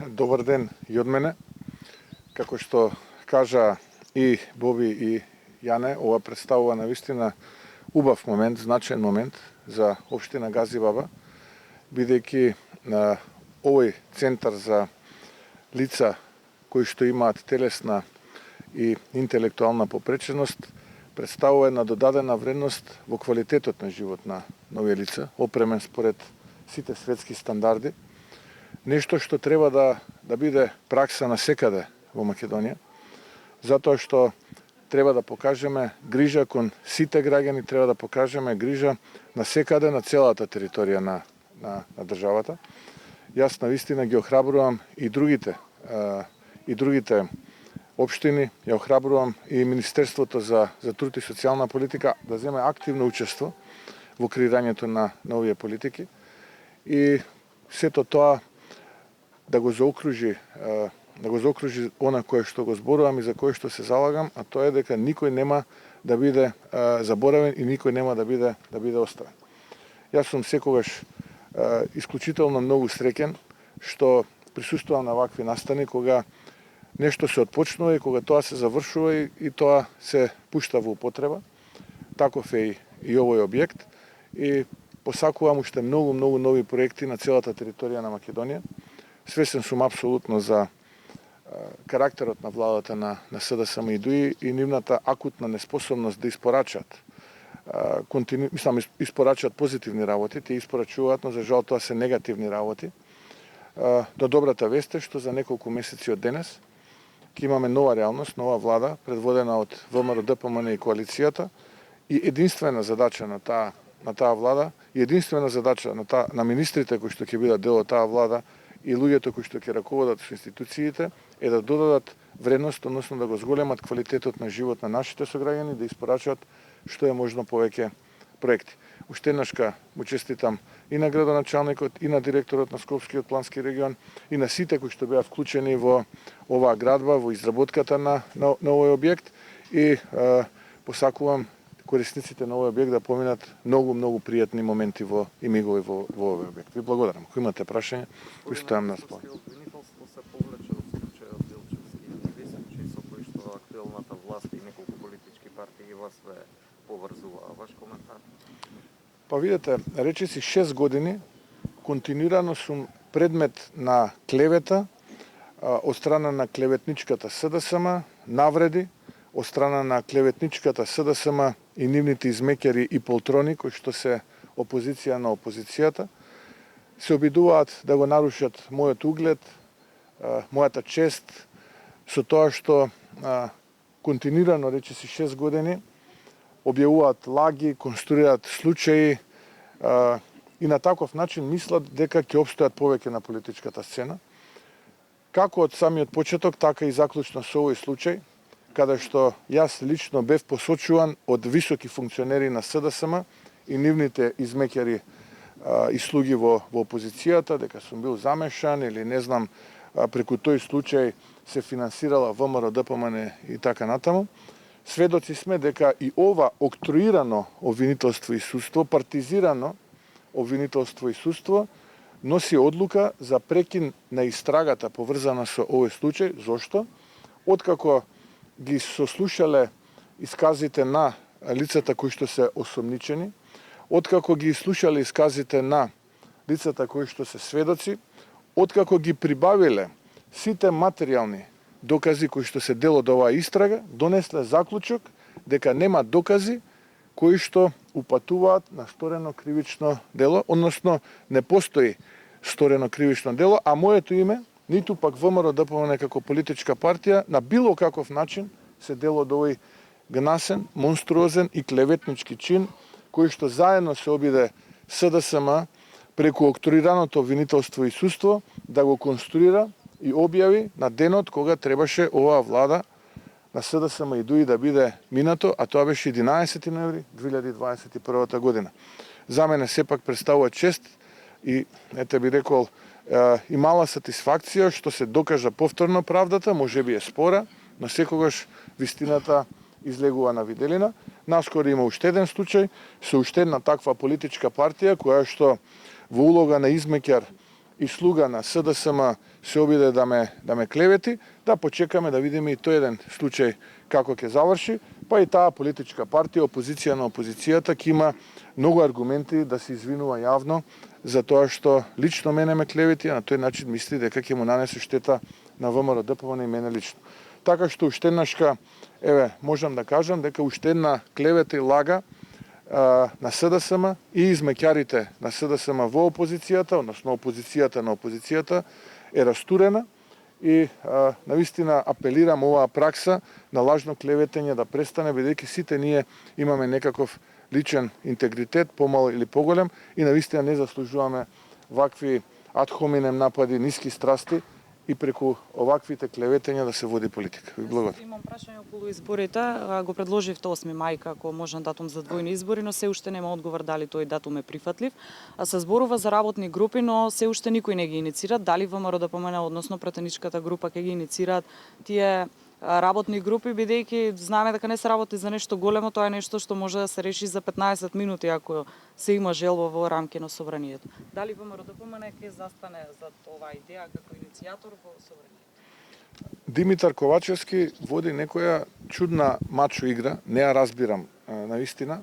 Добар ден и од мене. Како што кажа и Боби и Јане, ова представува навистина убав момент, значаен момент за општина Газибаба, бидејќи на овој центар за лица кои што имаат телесна и интелектуална попреченост представува една додадена вредност во квалитетот на живот на овие лица, опремен според сите светски стандарди. Нешто што треба да биде пракса на секаде во Македонија, затоа што треба да покажеме грижа кон сите граѓани, треба да покажеме грижа на секаде на целата територија на државата. Јас навистина ги охрабрувам и другите општини, ја охрабрувам и Министерството за труд и социјална политика да земе активно учество во креирањето на овие политики и сето тоа да го заокружи она кое што го зборувам и за кое што се залагам, а тоа е дека никој нема да биде заборавен и никој нема да биде оставен. Јас сум секогаш исклучително многу среќен што присуствувам на вакви настани кога нешто се отпочнува и кога тоа се завршува и тоа се пушта во употреба. Таков е и овој објект и посакувам уште многу нови проекти на целата територија на Македонија. Свесен сум апсолутно за карактерот на владата на СДСМ и ДУИ и нивната акутна неспособност да испорачаат позитивни работи, те испорачуваат, но за жал тоа се негативни работи. До добрата вест е што за неколку месеци од денес ќе имаме нова реалност, нова влада, предводена од ВМРО, ДПМН и коалицијата и единствена задача на таа влада и единствена задача на министрите кои што ќе бидат дел од таа влада и луѓето кои што ќе раководат институциите е да додадат вредност, односно да го зголемат квалитетот на живот на нашите сограѓани, да испорачат што е можно повеќе проекти. Уште еднашка му честитам и на градоначалникот, и на директорот на Скопскиот плански регион, и на сите кои што беа вклучени во оваа градба, во изработката на овој објект и посакувам корисниците на овој објект да поминат многу пријатни моменти и мигови во овој објект. Ви благодарам. Ако имате прашања, кои стојам на располагање. Обвинителство се повлече од случајот Делчевски и Весенчи, со кој што актуелната власт и неколку политички партии вас ве поврзуваа. Ваш коментар? Па видете, речиси 6 години континуирано сум предмет на клевета од страна на клеветничката СДСМ, навреди од страна на клеветничката СДСМ и нивните измекери и полтрони кои што се опозиција на опозицијата, се обидуваат да го нарушат мојот углед, мојата чест, со тоа што континуирано, речиси 6 години, објавуваат лаги, конструираат случаи и на таков начин мислат дека ќе обстојат повеќе на политичката сцена. Како од самиот почеток, така и заклучно со овој случај, каде што јас лично бев посочуван од високи функционери на СДСМ и нивните измекери и слуги во опозицијата, дека сум бил замешан или не знам, преку тој случај се финансирала ВМРО, ДПМН и така натаму. Сведоци сме дека и ова октруирано обвинителство и судство, партизирано обвинителство и судство, носи одлука за прекин на истрагата поврзана со овој случај. Зошто? Откако ги сослушале исказите на лицата кои што се осомничени, откако ги слушале исказите на лицата кои што се сведоци, откако ги прибавиле сите материјални докази кои што се дел од оваа истрага, донесле заклучок дека нема докази кои што упатуваат на сторено кривично дело, односно не постои сторено кривично дело, а моето име, ниту пак ВМРО, ДПМН како политичка партија, на било каков начин се дел од овој гнасен, монструозен и клеветнички чин, кој што заедно се обиде СДСМ преку октруираното обвинителство и судство да го конструира и објави на денот кога требаше оваа влада на СДСМ и ДУИ да биде минато, а тоа беше 11 ноември 2021 година. За мене сепак представува чест и, ете би рекол, и мала сатисфакција што се докажа повторно правдата, можеби е спора, но секогаш вистината излегува на виделина. Наскоро има уште еден случај со уште една таква политичка партија која што во улога на измекер и слуга на СДСМ се обиде да ме клевети, да почекаме да видиме и тој еден случај како ќе заврши, па и таа политичка партија, опозиција на опозицијата, ќе има многу аргументи да се извинува јавно за тоа што лично мене ме клевети, а на тој начин мисли дека ќе му нанесе штета на ВМРО ДПМН и мене лично. Така што уште еднашка, можам да кажам дека уште една клевета и лага на СДСМ и измеќарите на СДСМ во опозицијата, односно опозицијата на опозицијата е растурена и навистина апелирам оваа пракса на лажно клеветење да престане, бидејќи сите ние имаме некаков личен интегритет, помал или поголем, и навистина не заслужуваме вакви ад хоминем напади, ниски страсти и преку оваквите клеветења да се води политика. Ви благодарам. Имам прашање околу изборите. Го предложивте 8 мај како можен датум за двојни избори, но се уште нема одговор дали тој датум е прифатлив. Се зборува за работни групи, но се уште никој не ги иницира. Дали ВМРО ДПМН, односно пратеничката група, ќе ги иницираат тие работни групи, бидејќи знаеме дека не се работи за нешто големо, тоа е нешто што може да се реши за 15 минути ако се има желба во рамки на собранието. Дали ВМРО ДПМН ќе застане за оваа идеја како иницијатор во собранието? Димитар Ковачевски води некоја чудна мачо игра, не ја разбирам наистина.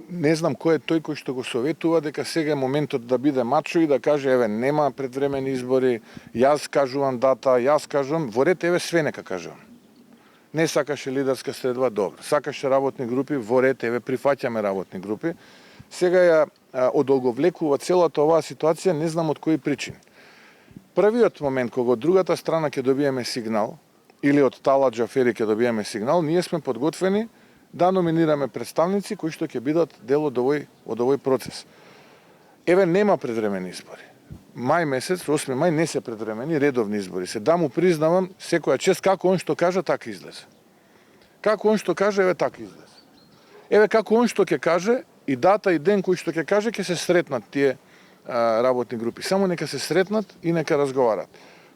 Не знам кој е тој кој што го советува дека сега е моментот да биде мачо и да каже нема предвремени избори, јас кажувам дата, јас кажувам, во ред све нека кажувам. Не сакаше лидерска средба, добро. Сакаше работни групи, во ред прифаќаме работни групи. Сега ја одолговлекува целата оваа ситуација, не знам од кои причини. Првиот момент кога од другата страна ќе добиеме сигнал или од Тала Џафери ќе добиеме сигнал, ние сме подготвени да номинираме представници кои што ќе бидат дел од овој процес. Нема предвремени избори. Мај месец, 8 мај не се предвремени, редовни избори се. Да му признавам секоја чест како он што кажа така излезе. Како он што каже, така излезе. Како он што ќе каже и дата и ден кој што ќе каже ќе се сретнат тие работни групи. Само нека се сретнат и нека разговарат.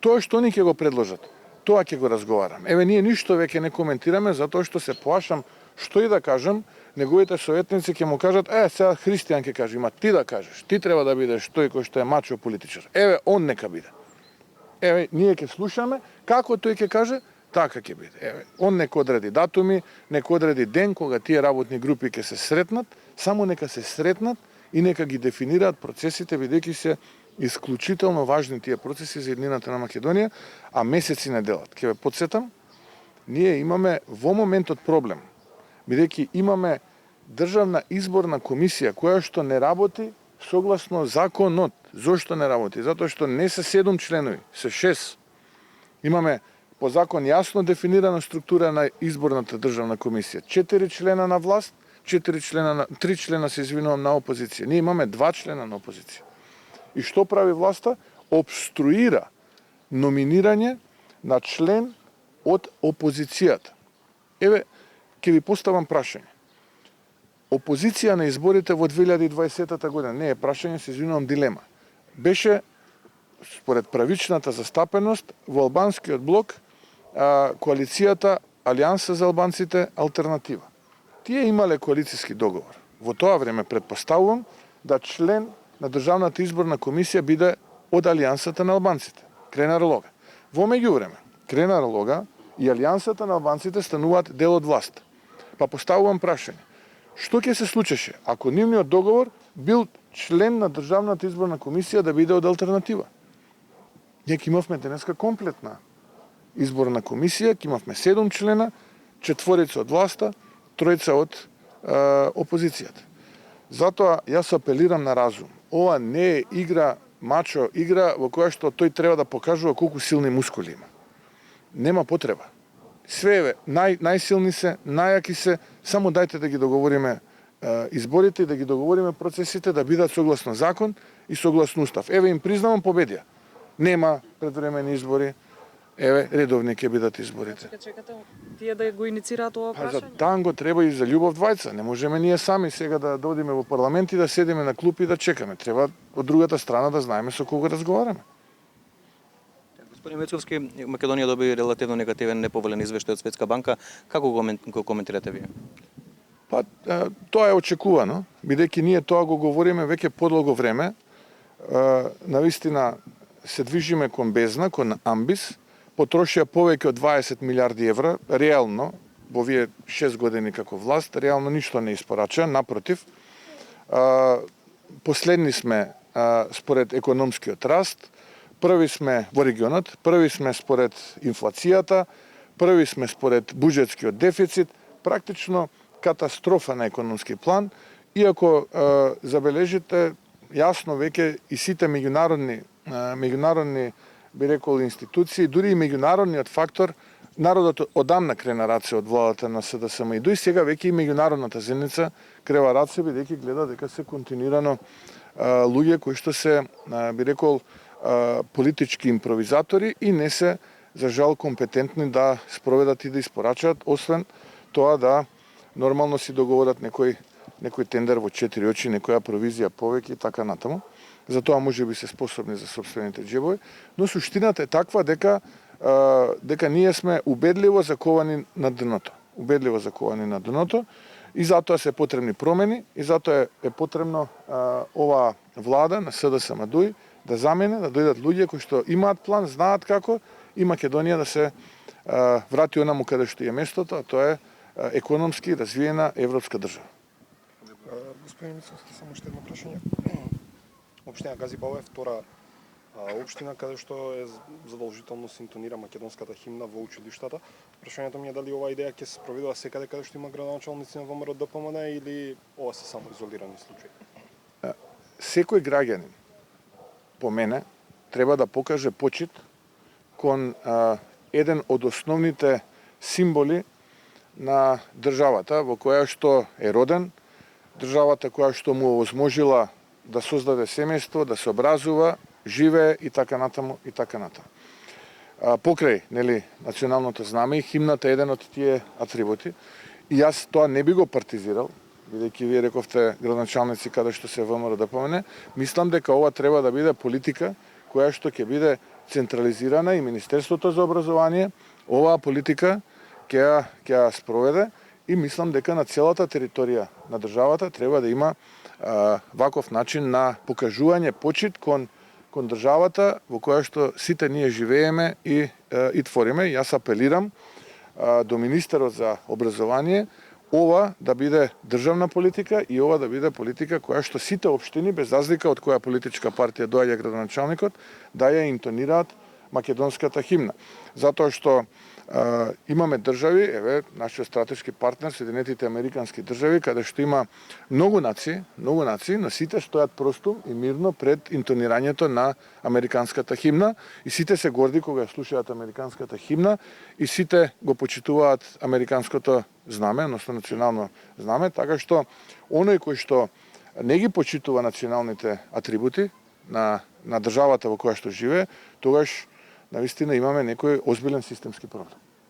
Тоа што они ќе го предложат, тоа ќе го разговарам. Ние ништо веќе не коментираме затоа што се плашам што и да кажам, неговите советници ќе му кажат, сега Христијан ќе каже, има ти да кажеш, ти треба да бидеш тој кој што е мачо политичар. Он нека биде. Ние ќе слушаме, како тој ќе каже, така ќе биде. Он нека одреди датуми, нека одреди ден кога тие работни групи ќе се сретнат, само нека се сретнат и нека ги дефинираат процесите, бидејќи се исклучително важни тие процеси за еднината на Македонија, а месеци не делат. Ќе ве потсетам, ние имаме во моментот проблем, бидејќи имаме државна изборна комисија која што не работи согласно законот. Зошто не работи? Затоа што не се 7 членови, се 6. Имаме по закон јасно дефинирана структура на изборната државна комисија. 4 члена на власт, 3 члена се извинувам на опозиција. Ние имаме 2 члена на опозиција. И што прави власта? Обструира номинирање на член од опозицијата. Ќе ви поставам прашање. Опозиција на изборите во 2020 година, не е прашање, се извинувам, дилема. Беше, според правичната застапеност, во албанскиот блок, коалицијата Алијанса за албанците Алтернатива. Тие имале коалицијски договор. Во тоа време предпоставувам да член на Државната изборна комисија биде од Алијансата на албанците, Крена Ролога. Во меѓувреме, Крена Ролога и Алијансата на албанците стануваат дел од власт. Па поставувам прашање. Што ќе се случеше ако нивниот договор бил член на Државната изборна комисија да биде од Алтернатива? Ние ќе имавме денеска комплетна изборна комисија, ќе имавме 7 члена, 4 од власта, 3 од опозицијата. Затоа јас апелирам на разум. Ова не е игра, мачо игра во која што тој треба да покажува колку силни мускули има. Нема потреба. Све најсилни се, најаки се, само дајте да ги договориме изборите и да ги договориме процесите да бидат согласно закон и согласно устав. Им признавам победија. Нема предвремени избори, редовни ќе бидат изборите. Чекате тие да го иницираат ова прашање? За танго треба и за љубов двајца. Не можеме ние сами сега да додиме во парламент и да седиме на клупи и да чекаме. Треба од другата страна да знаеме со кого разговараме. Господин Мецковски, Македонија доби релативно негативен неповолен извештај од Светска банка. Како го коментирате вие? Тоа е очекувано, бидејќи ние тоа го говориме веќе подолго време. навистина се движиме кон бездна, кон амбис, потрошија повеќе од 20 милиарди евра, реално, во овие 6 години како власт, реално ништо не испорача, напротив, последни сме според економскиот раст, први сме во регионот, први сме според инфлацијата, први сме според буџетскиот дефицит, практично катастрофа на економски план, иако забележите јасно веќе и сите меѓународни би рекол институции, дури и меѓународниот фактор, народот одамна крена раце од владата на СДСМ и дуи сега веќе и меѓународната заедница крева раце, бидејќи гледа дека се континуирано луѓе кои што се, би рекол, политички импровизатори и не се, за жал, компетентни да спроведат и да испорачаат, освен тоа да нормално си договорат некој тендер во 4 очи, некоја провизија повеќе и така натаму. Затоа може би се способни за собствените џебови, но суштината е таква дека ние сме убедливо заковани на дното. Убедливо заковани на дното и затоа се потребни промени и затоа е потребно оваа влада на СДСМ ДУИ да замене, да дојдат луѓе кои што имаат план, знаат како и Македонија да се врати онаму каде што е местото, а тоа е економски развиена европска држава. Господин Мицовски, само уште едно прашање. Општина Газибал е втора општина каде што е задолжително се интонира македонската химна во училиштата. Прашањето ми е дали оваа идеја ќе се спроведува секаде каде што има градоначалници на ВМРО ДПМН или ова се само изолирани случаи? Секој граѓанин, по мене, треба да покаже почит кон еден од основните символи на државата во која што е роден, државата која што му овозможила да создаде семејство, да се образува, живее и така натаму и така натаму. Покрај, националното знаме и химната е еден од тие атрибути. И јас тоа не би го партизирал, бидејќи вие рековте градоначалници каде што се ВМРО ДПМН, мислам дека ова треба да биде политика која што ќе биде централизирана и Министерството за образование оваа политика ќе ја спроведе и мислам дека на целата територија на државата треба да има ваков начин на покажување почит кон државата во која што сите ние живееме и твориме. Јас апелирам до министерот за образование ова да биде државна политика и ова да биде политика која што сите општини, без разлика од која политичка партија доаѓа градоначалникот, да ја интонираат македонската химна. Затоа што имаме држави, еве, нашиот стратешки партнер, Соединетите Американски држави, каде што има многу нации, но сите стојат просту и мирно пред интонирањето на американската химна и сите се горди кога слушаат американската химна и сите го почитуваат американското знаме, односно национално знаме, така што оној кој што не ги почитува националните атрибути на државата во која што живее, тогаш навистина имаме некој озбилен системски проблем.